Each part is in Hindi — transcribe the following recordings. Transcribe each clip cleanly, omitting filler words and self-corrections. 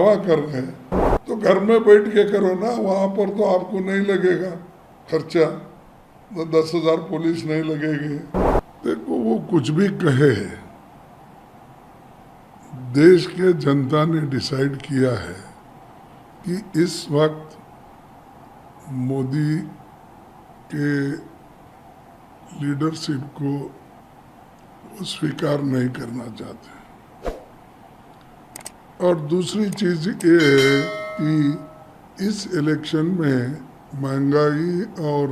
हवा कर रहे हैं तो घर में बैठ के करो ना, वहाँ पर तो आपको नहीं लगेगा खर्चा, तो 10,000 पुलिस नहीं लगेगी। देखो वो कुछ भी कहे, देश के जनता ने डिसाइड किया है कि इस वक्त मोदी के लीडरशिप को वो स्वीकार नहीं करना चाहते। और दूसरी चीज ये है कि इस इलेक्शन में महंगाई और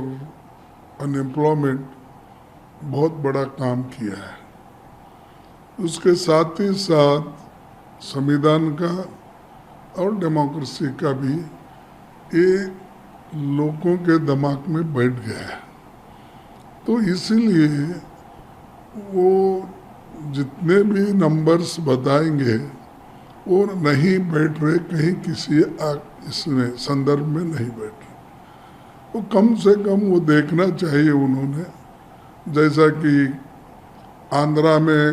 अनएम्प्लॉयमेंट बहुत बड़ा काम किया है। उसके साथ ही साथ संविधान का और डेमोक्रेसी का भी ये लोगों के दिमाग में बैठ गया है। तो इसीलिए वो जितने भी नंबर्स बताएंगे वो नहीं बैठ रहे, कहीं किसी इसमें संदर्भ में नहीं बैठ रहे। वो कम से कम वो देखना चाहिए उन्होंने, जैसा कि आंध्रा में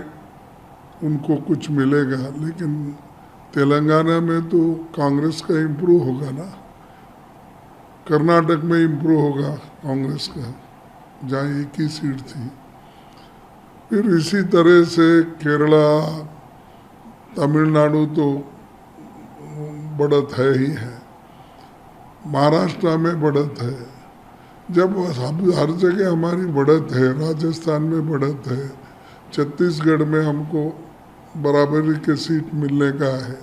उनको कुछ मिलेगा, लेकिन तेलंगाना में तो कांग्रेस का इम्प्रूव होगा ना, कर्नाटक में इम्प्रूव होगा कांग्रेस का, जहाँ एक ही सीट थी। फिर इसी तरह से केरला, तमिलनाडु तो बढ़त है ही है, महाराष्ट्र में बढ़त है। जब हर जगह हमारी बढ़त है, राजस्थान में बढ़त है, छत्तीसगढ़ में हमको बराबरी के सीट मिलने का है,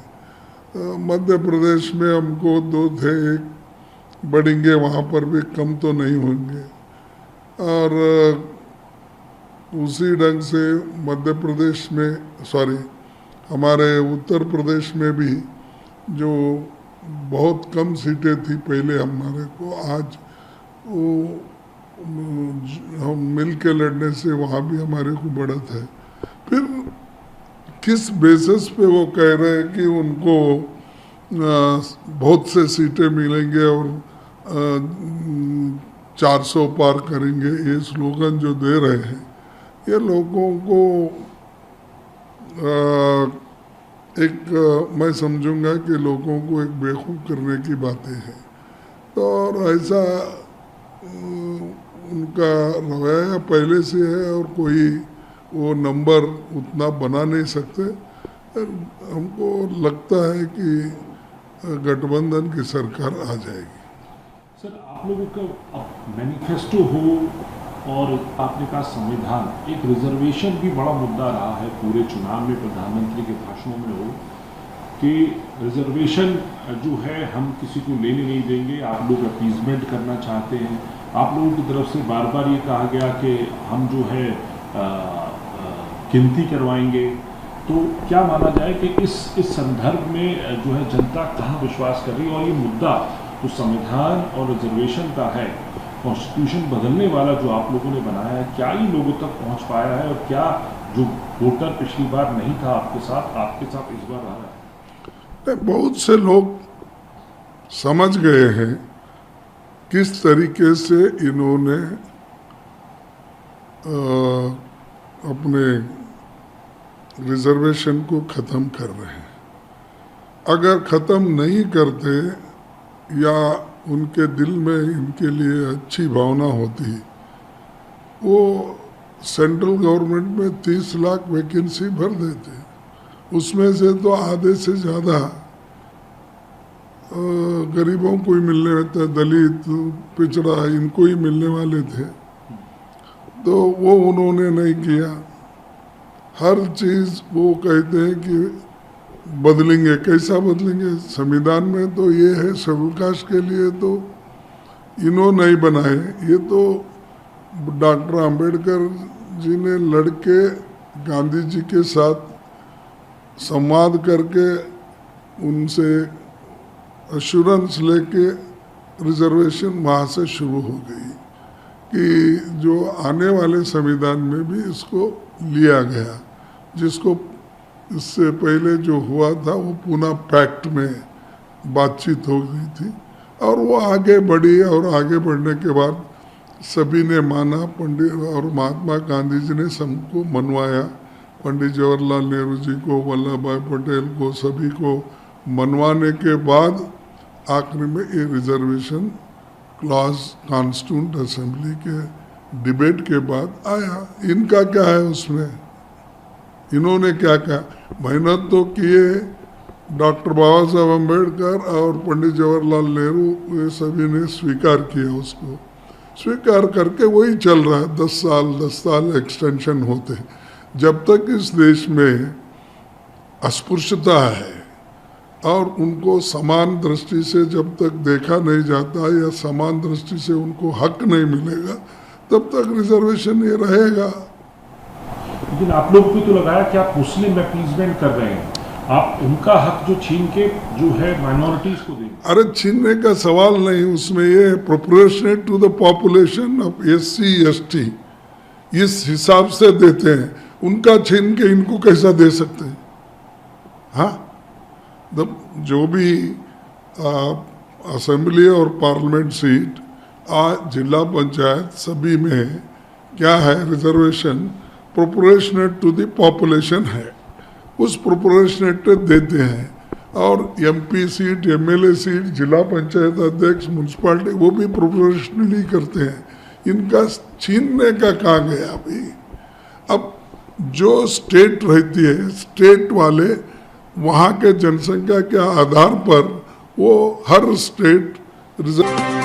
मध्य प्रदेश में हमको 2 थे, 1 बढ़ेंगे, वहाँ पर भी कम तो नहीं होंगे। और उसी ढंग से मध्य प्रदेश में हमारे उत्तर प्रदेश में भी जो बहुत कम सीटें थी पहले हमारे को, आज वो हम मिल के लड़ने से वहाँ भी हमारे को बढ़त है। फिर किस बेसिस पे वो कह रहे हैं कि उनको बहुत से सीटें मिलेंगे और 400 पार करेंगे, ये स्लोगन जो दे रहे हैं, ये लोगों को मैं समझूंगा कि लोगों को एक बेवकूफ़ करने की बातें हैं। तो और ऐसा उनका रवैया पहले से है और कोई वो नंबर उतना बना नहीं सकते। हमको लगता है कि गठबंधन की सरकार आ जाएगी। सर, आप लोगों का मैनिफेस्टो हो और आपने कहा संविधान, एक रिजर्वेशन भी बड़ा मुद्दा रहा है पूरे चुनाव में, प्रधानमंत्री के भाषणों में हो कि रिजर्वेशन जो है हम किसी को लेने नहीं देंगे, आप लोग अपीजमेंट करना चाहते हैं। आप लोगों की तरफ से बार बार ये कहा गया कि हम जो है गिनती करवाएंगे। तो क्या माना जाए कि इस संदर्भ में जो है जनता कहाँ विश्वास कर रही है, और ये मुद्दा जो संविधान और रिजर्वेशन का है, कॉन्स्टिट्यूशन बदलने वाला जो आप लोगों ने बनाया है, क्या ये लोगों तक पहुंच पाया है, और क्या जो वोटर पिछली बार नहीं था आपके साथ इस बार आ रहा है? बहुत से लोग समझ गए हैं किस तरीके से इन्होंने अपने रिजर्वेशन को ख़त्म कर रहे हैं। अगर ख़त्म नहीं करते या उनके दिल में इनके लिए अच्छी भावना होती, वो सेंट्रल गवर्नमेंट में 30 लाख वैकेंसी भर देते। उसमें से तो आधे से ज़्यादा गरीबों को ही मिलने वाले, दलित, पिछड़ा, इनको ही मिलने वाले थे। तो वो उन्होंने नहीं किया। हर चीज़ वो कहते हैं कि बदलेंगे। कैसा बदलेंगे? संविधान में तो ये है, शेड्यूल कास्ट के लिए तो इन्होंने नहीं बनाए, ये तो डॉक्टर अंबेडकर जी ने लड़के गांधी जी के साथ संवाद करके उनसे अश्योरेंस लेके रिजर्वेशन वहाँ से शुरू हो गई कि जो आने वाले संविधान में भी इसको लिया गया। जिसको इससे पहले जो हुआ था वो पूना पैक्ट में बातचीत हो गई थी और वो आगे बढ़ी, और आगे बढ़ने के बाद सभी ने माना। पंडित और महात्मा गांधी जी ने सबको मनवाया, पंडित जवाहरलाल नेहरू जी को, वल्लभ भाई पटेल को, सभी को मनवाने के बाद आखिरी में ये रिजर्वेशन क्लॉज कॉन्स्टिट्यूंट असेंबली के डिबेट के बाद आया। इनका क्या है उसमें, इन्होंने क्या क्या मेहनत तो किए, डॉक्टर बाबा साहब अम्बेडकर और पंडित जवाहरलाल नेहरू ये सभी ने स्वीकार किया, उसको स्वीकार करके वही चल रहा है। 10 साल एक्सटेंशन होते हैं। जब तक इस देश में अस्पृश्यता है और उनको समान दृष्टि से जब तक देखा नहीं जाता या समान दृष्टि से उनको हक नहीं मिलेगा, तब तक रिजर्वेशन ये रहेगा। लेकिन आप लोग को तो लगाया कि आप मुस्लिम अपीजमेंट कर रहे हैं, आप उनका हक जो छीन के जो है माइनॉरिटीज को देंगे। अरे छीनने का सवाल नहीं, उसमें ये proportionate to the population of SC ST इस हिसाब से देते हैं। उनका छीन के इनको कैसा दे सकते हैं? हाँ, जो भी असेंबली और पार्लियामेंट सीट आज जिला पंचायत सभी में क्या है, reservation proportionate to the population है, उस प्रोपोर्शनेट देते हैं। और MP सीट, MLA सीट, जिला पंचायत अध्यक्ष, म्यूनसिपालिटी वो भी प्रोपोर्शनली करते हैं। इनका छीनने का कहाँ गया अभी? अब जो स्टेट रहती है, स्टेट वाले वहाँ के जनसंख्या के आधार पर वो हर स्टेट रिजर्व